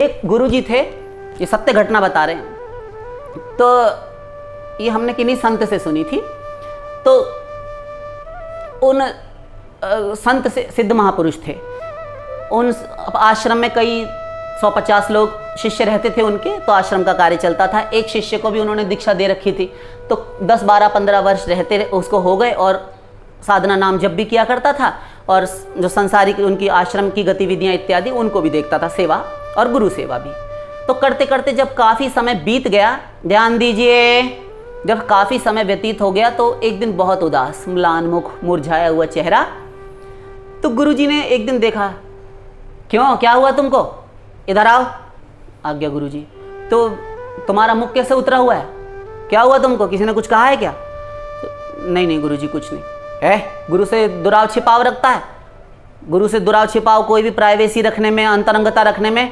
एक गुरुजी थे, ये सत्य घटना बता रहे हैं। तो ये हमने किन्हीं संत से सुनी थी। तो उन संत से सिद्ध महापुरुष थे, उन आश्रम में कई 150 लोग शिष्य रहते थे उनके, तो आश्रम का कार्य चलता था। एक शिष्य को भी उन्होंने दीक्षा दे रखी थी, तो 10, 12, 15 वर्ष रहते उसको हो गए और साधना नाम जप भी किया करता था और जो संसारिक उनकी आश्रम की गतिविधियां इत्यादि उनको भी देखता था, सेवा और गुरु सेवा भी। तो करते करते जब काफ़ी समय बीत गया, ध्यान दीजिए, जब काफ़ी समय व्यतीत हो गया तो एक दिन बहुत उदास, म्लान मुख, मुरझाया हुआ चेहरा। तो गुरुजी ने एक दिन देखा, क्यों, क्या हुआ तुमको, इधर आओ। आ गया गुरुजी। तो तुम्हारा मुख कैसे उतरा हुआ है, क्या हुआ तुमको, किसी ने कुछ कहा है क्या? नहीं नहीं गुरुजी कुछ नहीं है। गुरु से दुराव छिपाव रखता है, गुरु से दुराव छिपाव कोई भी प्राइवेसी रखने में, अंतरंगता रखने में,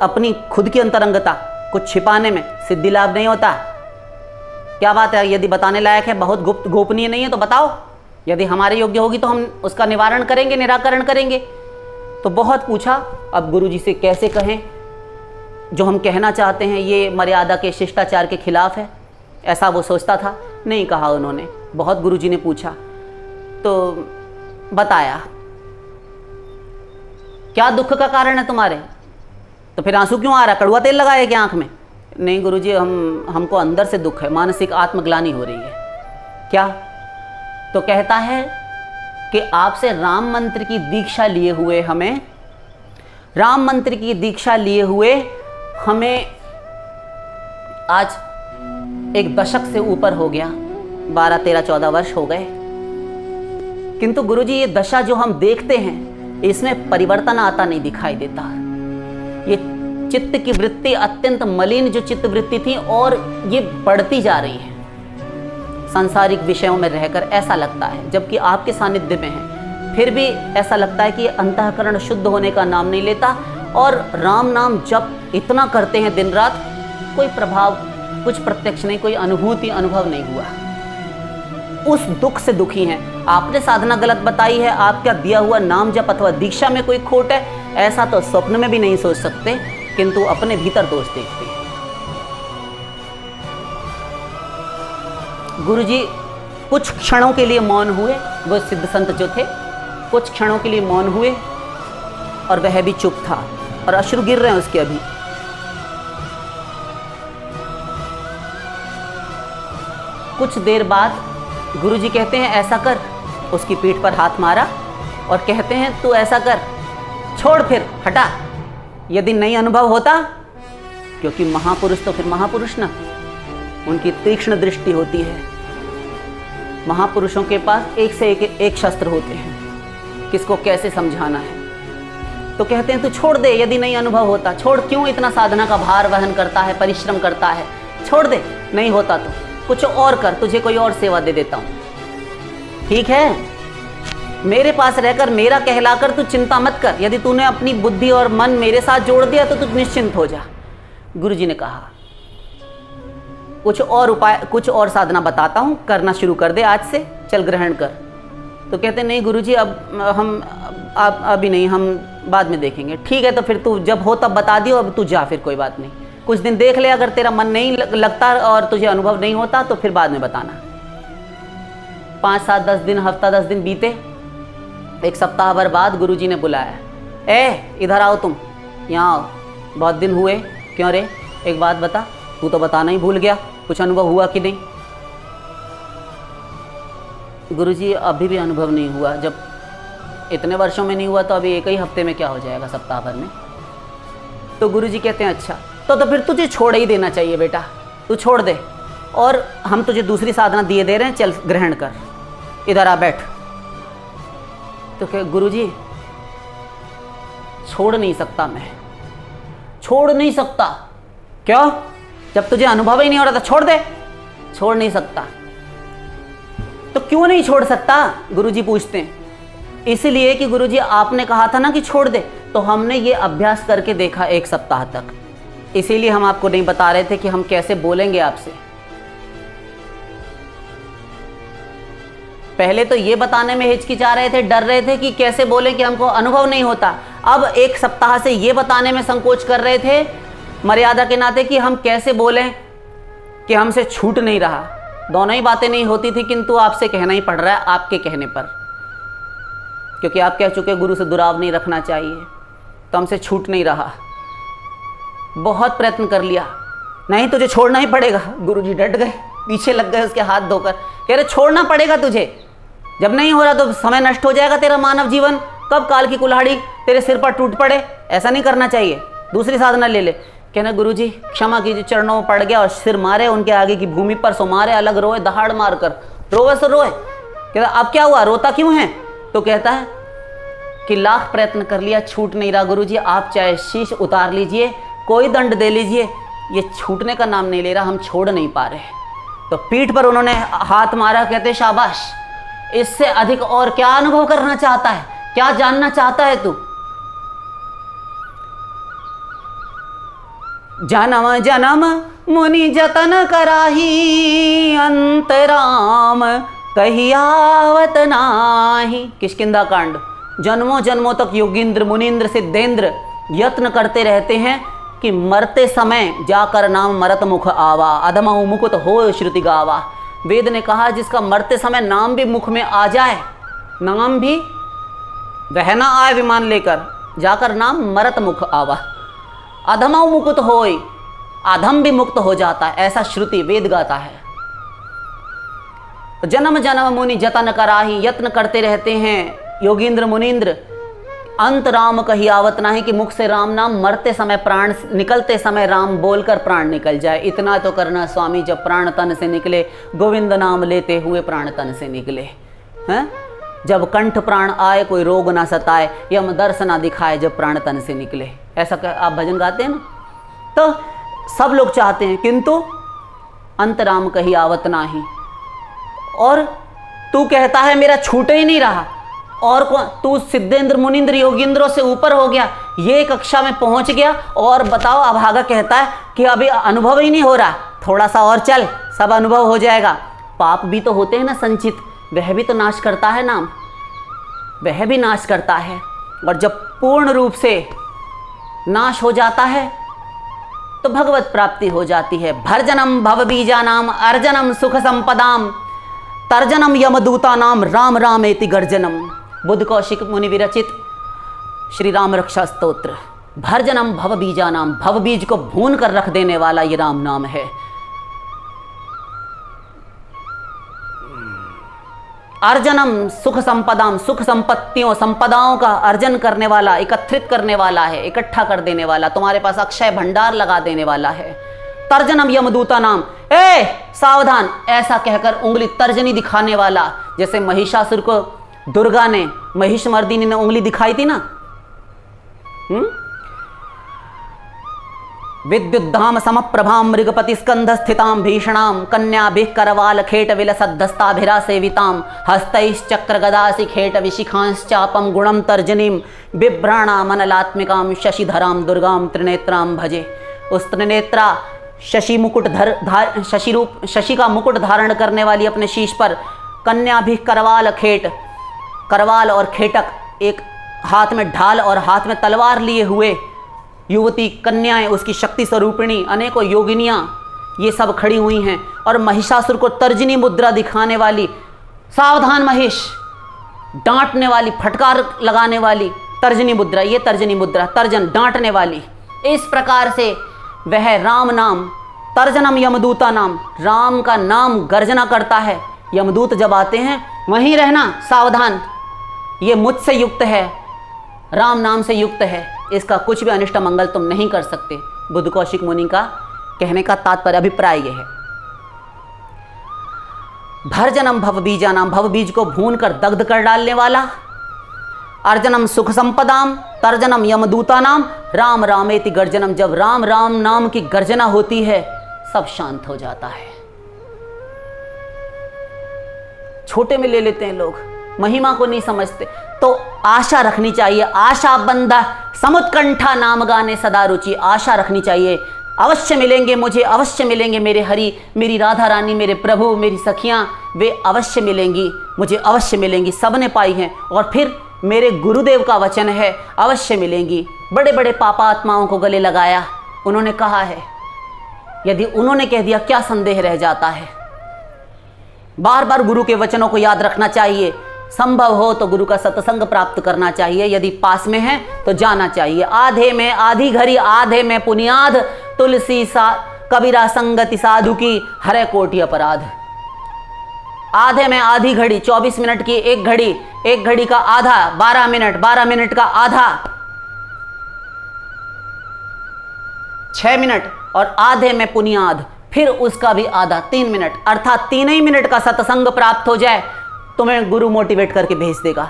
अपनी खुद की अंतरंगता कुछ छिपाने में सिद्धि लाभ नहीं होता। क्या बात है, यदि बताने लायक है, बहुत गुप्त गोपनीय नहीं है तो बताओ, यदि हमारे योग्य होगी तो हम उसका निवारण करेंगे, निराकरण करेंगे। तो बहुत पूछा, अब गुरुजी से कैसे कहें, जो हम कहना चाहते हैं ये मर्यादा के, शिष्टाचार के खिलाफ है, ऐसा वो सोचता था। नहीं कहा उन्होंने, बहुत गुरुजी ने पूछा तो बताया, क्या दुख का कारण है तुम्हारे? तो फिर आंसू क्यों आ रहा, कड़वा तेल लगाए क्या आंख में? नहीं गुरुजी, हमको अंदर से दुख है, मानसिक आत्मग्लानि हो रही है। क्या? तो कहता है कि आपसे राम मंत्र की दीक्षा लिए हुए हमें, राम मंत्र की दीक्षा लिए हुए हमें आज 1 दशक से ऊपर हो गया, 12, 13, 14 वर्ष हो गए। किंतु गुरुजी ये दशा जो हम देखते हैं इसमें परिवर्तन आता नहीं दिखाई देता। ये चित्त की वृत्ति, अत्यंत मलिन जो चित्त वृत्ति थी, और ये बढ़ती जा रही है सांसारिक विषयों में रहकर, ऐसा लगता है। जबकि आपके सानिध्य में है फिर भी ऐसा लगता है कि अंतःकरण शुद्ध होने का नाम नहीं लेता, और राम नाम जप इतना करते हैं दिन रात, कोई प्रभाव, कुछ प्रत्यक्ष नहीं, कोई अनुभूति, अनुभव नहीं हुआ। उस दुख से दुखी हैं। आपने साधना गलत बताई है, आपका दिया हुआ नाम जप अथवा दीक्षा में कोई खोट है, ऐसा तो स्वप्न में भी नहीं सोच सकते, किंतु अपने भीतर दोष देखते हैं। गुरुजी कुछ क्षणों के लिए मौन हुए, वो सिद्ध संत जो थे कुछ क्षणों के लिए मौन हुए, और वह भी चुप था, और अश्रु गिर रहे हैं उसके अभी। कुछ देर बाद गुरुजी कहते हैं, ऐसा कर, उसकी पीठ पर हाथ मारा और कहते हैं, तू ऐसा कर, छोड़, फिर हटा। यदि नहीं अनुभव होता, क्योंकि महापुरुष तो फिर महापुरुष ना, उनकी तीक्ष्ण दृष्टि होती है। महापुरुषों के पास एक से एक शस्त्र होते हैं, किसको कैसे समझाना है। तो कहते हैं तू छोड़ दे, यदि नहीं अनुभव होता, छोड़, क्यों इतना साधना का भार वहन करता है, परिश्रम करता है, छोड़ दे, नहीं होता तो कुछ और कर, तुझे कोई और सेवा दे देता हूं। ठीक है, मेरे पास रहकर, मेरा कहलाकर तू चिंता मत कर, यदि तूने अपनी बुद्धि और मन मेरे साथ जोड़ दिया तो तू निश्चिंत हो जा। गुरुजी ने कहा, कुछ और उपाय, कुछ और साधना बताता हूं, करना शुरू कर दे आज से, चल ग्रहण कर। तो कहते नहीं गुरुजी, अब अभी नहीं, हम बाद में देखेंगे। ठीक है, तो फिर तू जब हो तब बता दियो, अब तू जा, फिर कोई बात नहीं, कुछ दिन देख ले, अगर तेरा मन नहीं लगता और तुझे अनुभव नहीं होता तो फिर बाद में बताना। 5, 7, 10 दिन, हफ्ता 10 दिन बीते। 1 सप्ताह भर बाद गुरुजी ने बुलाया, इधर आओ, तुम यहाँ आओ, बहुत दिन हुए, क्यों रे, एक बात बता, तू तो बताना ही भूल गया, कुछ अनुभव हुआ कि नहीं? गुरुजी अभी भी अनुभव नहीं हुआ, जब इतने वर्षों में नहीं हुआ तो अभी 1 ही हफ्ते में क्या हो जाएगा, सप्ताह भर में। तो गुरुजी कहते हैं, अच्छा तो फिर तुझे छोड़ ही देना चाहिए बेटा, तू छोड़ दे, और हम तुझे दूसरी साधना दिए दे रहे हैं, चल ग्रहण कर, इधर आ, बैठ। तो क्या गुरुजी, छोड़ नहीं सकता मैं, छोड़ नहीं सकता। क्यों? जब तुझे अनुभव ही नहीं हो रहा था, छोड़ दे। छोड़ नहीं सकता। तो क्यों नहीं छोड़ सकता, गुरुजी पूछते हैं। इसलिए कि गुरुजी आपने कहा था ना कि छोड़ दे, तो हमने ये अभ्यास करके देखा 1 सप्ताह तक, इसीलिए हम आपको नहीं बता रहे थे कि हम कैसे बोलेंगे आपसे। पहले तो ये बताने में हिचकिचा रहे थे, डर रहे थे कि कैसे बोले कि हमको अनुभव नहीं होता। अब एक सप्ताह से ये बताने में संकोच कर रहे थे मर्यादा के नाते कि हम कैसे बोलें कि हमसे छूट नहीं रहा। दोनों ही बातें नहीं होती थी, किंतु आपसे कहना ही पड़ रहा है आपके कहने पर, क्योंकि आप कह चुके गुरु से दुराव नहीं रखना चाहिए, तो हमसे छूट नहीं रहा। बहुत प्रयत्न कर लिया, नहीं तुझे छोड़ना ही पड़ेगा। गुरुजी डट गए, पीछे लग गए उसके हाथ धोकर, कह रहे छोड़ना पड़ेगा तुझे, जब नहीं हो रहा तो समय नष्ट हो जाएगा तेरा मानव जीवन, कब काल की कुल्हाड़ी तेरे सिर पर टूट पड़े, ऐसा नहीं करना चाहिए, दूसरी साधना ले ले। कहना गुरुजी क्षमा कीजिए, चरणों में पड़ गया और सिर मारे उनके आगे की भूमि पर, सो मारे अलग रोए दहाड़ मार कर, रोए सो रोए। कहता अब क्या हुआ, रोता क्यों है? तो कहता है कि लाख प्रयत्न कर लिया, छूट नहीं रहा गुरुजी, आप चाहे शीश उतार लीजिए, कोई दंड दे लीजिए, ये छूटने का नाम नहीं ले रहा, हम छोड़ नहीं पा रहे। तो पीठ पर उन्होंने हाथ मारा, कहते शाबाश, इससे अधिक और क्या अनुभव करना चाहता है, क्या जानना चाहता है तू? जन्म जन्म मुनि जतन कराही, अंतराम कहियावत नाही। किष्किंधा कांड। जन्मों जन्मों तक योगींद्र मुनींद्र सिद्धेंद्र यत्न करते रहते हैं कि मरते समय जाकर नाम मरत मुख आवा, अधमहु मुकुत हो श्रुति गावा। वेद ने कहा जिसका मरते समय नाम भी मुख में आ जाए, नाम भी वह ना आए विमान लेकर, जाकर नाम मरत मुख आवा, अधमहु मुकुत होय, अधम भी मुक्त हो जाता है, ऐसा श्रुति वेद गाता है। जन्म जन्म मुनि जतन कराही, यत्न करते रहते हैं योगींद्र मुनींद्र, अंत राम कहियावत नाही, कि मुख से राम नाम मरते समय, प्राण निकलते समय राम बोलकर प्राण निकल जाए। इतना तो करना स्वामी, जब प्राण तन से निकले, गोविंद नाम लेते हुए प्राण तन से निकले हैं। जब कंठ प्राण आए कोई रोग ना सताए, यम दर्श ना दिखाए जब प्राण तन से निकले। ऐसा आप भजन गाते हैं ना, तो सब लोग चाहते हैं, किंतु अंत राम कहियावत नाही। और तू कहता है मेरा छूटे ही नहीं रहा, और कौन तू? सिद्धेंद्र मुनींद्र योगींद्रों से ऊपर हो गया, ये कक्षा में पहुंच गया, और बताओ अभागा कहता है कि अभी अनुभव ही नहीं हो रहा, थोड़ा सा और चल सब अनुभव हो जाएगा। पाप भी तो होते हैं ना संचित, वह भी तो नाश करता है नाम, वह भी नाश करता है। और जब पूर्ण रूप से नाश हो जाता है तो भगवत प्राप्ति हो जाती है। भर्जनम भव बीजा नाम, अर्जनम सुख संपदाम, तर्जनम यमदूता नाम, राम राम एति गर्जनम। बुद्ध कौशिक मुनि विरचित श्री राम रक्षा स्तोत्र। भर्जनम भव बीजा नाम, भव बीज को भून कर रख देने वाला ये राम नाम है। अर्जनम सुख संपदाम, सुख संपत्तियों संपदाओं का अर्जन करने वाला, एकत्रित करने वाला है, इकट्ठा कर देने वाला, तुम्हारे पास अक्षय भंडार लगा देने वाला है। तर्जनम यमदूता नाम, ए सावधान, ऐसा कहकर उंगली तर्जनी दिखाने वाला, जैसे महिषासुर को दुर्गा ने, महिषमर्दिनी ने उंगली दिखाई थी ना, विद्युद्धाम समप्रभाम मृगपति स्कंध स्थिताम भीषणाम, कन्याभिः करवाल खेट विलसद्धस्ताभिरा सेविताम, हस्तैश्चक्र गदासि खेट विशिखांश्चापम गुणम तर्जनीम, बिभ्राणाम अनलात्मिकाम शशिधराम दुर्गाम त्रिनेत्राम भजे। उस त्रिनेत्रा शशि मुकुट शशि रूप, शशि का मुकुट धारण करने वाली, अपने शीश पर कन्याभिः करवाल खेट, करवाल और खेटक, एक हाथ में ढाल और हाथ में तलवार लिए हुए युवती कन्याएं, उसकी शक्ति स्वरूपिणी अनेकों योगिनियां, ये सब खड़ी हुई हैं। और महिषासुर को तर्जनी मुद्रा दिखाने वाली, सावधान महिष, डांटने वाली, फटकार लगाने वाली तर्जनी मुद्रा, ये तर्जनी मुद्रा, तर्जन डांटने वाली। इस प्रकार से वह राम नाम, तर्जनम यमदूता नाम, राम का नाम गर्जना करता है। यमदूत जब आते हैं वहीं रहना, सावधान, ये मुझसे युक्त है, राम नाम से युक्त है, इसका कुछ भी अनिष्ट मंगल तुम नहीं कर सकते। बुद्ध कौशिक मुनि का कहने का तात्पर्य, अभिप्राय यह है। भर्जनम भव बीजा नाम, भव बीज को भून कर दग्ध कर डालने वाला। अर्जनम सुख संपदाम, तर्जनम यमदूता नाम, राम रामेति गर्जनम। जब राम राम नाम की गर्जना होती है सब शांत हो जाता है। छोटे में ले लेते हैं लोग, महिमा को नहीं समझते। तो आशा रखनी चाहिए, आशा बंदा समुत्कंठा नाम गाने सदा रुचि। आशा रखनी चाहिए, अवश्य मिलेंगे मुझे, अवश्य मिलेंगे मेरे हरि, मेरी राधा रानी, मेरे प्रभु, मेरी सखियां, वे अवश्य मिलेंगी मुझे, अवश्य मिलेंगी। सबने पाई हैं। और फिर मेरे गुरुदेव का वचन है, अवश्य मिलेंगी। बड़े बड़े पापात्माओं को गले लगाया, उन्होंने कहा है, यदि उन्होंने कह दिया क्या संदेह रह जाता है। बार बार गुरु के वचनों को याद रखना चाहिए। संभव हो तो गुरु का सत्संग प्राप्त करना चाहिए, यदि पास में है तो जाना चाहिए। आधे में आधी घड़ी आधे में पुनियाद, तुलसी सा कबीरा संगति साधु की हरे कोटि अपराध। आधे में आधी घड़ी 24 मिनट की एक घड़ी का आधा 12 मिनट, 12 मिनट का आधा 6 मिनट, और आधे में पुनियाद, फिर उसका भी आधा 3 मिनट, अर्थात 3 ही मिनट का सत्संग प्राप्त हो जाए, तुम्हें गुरु मोटिवेट करके भेज देगा।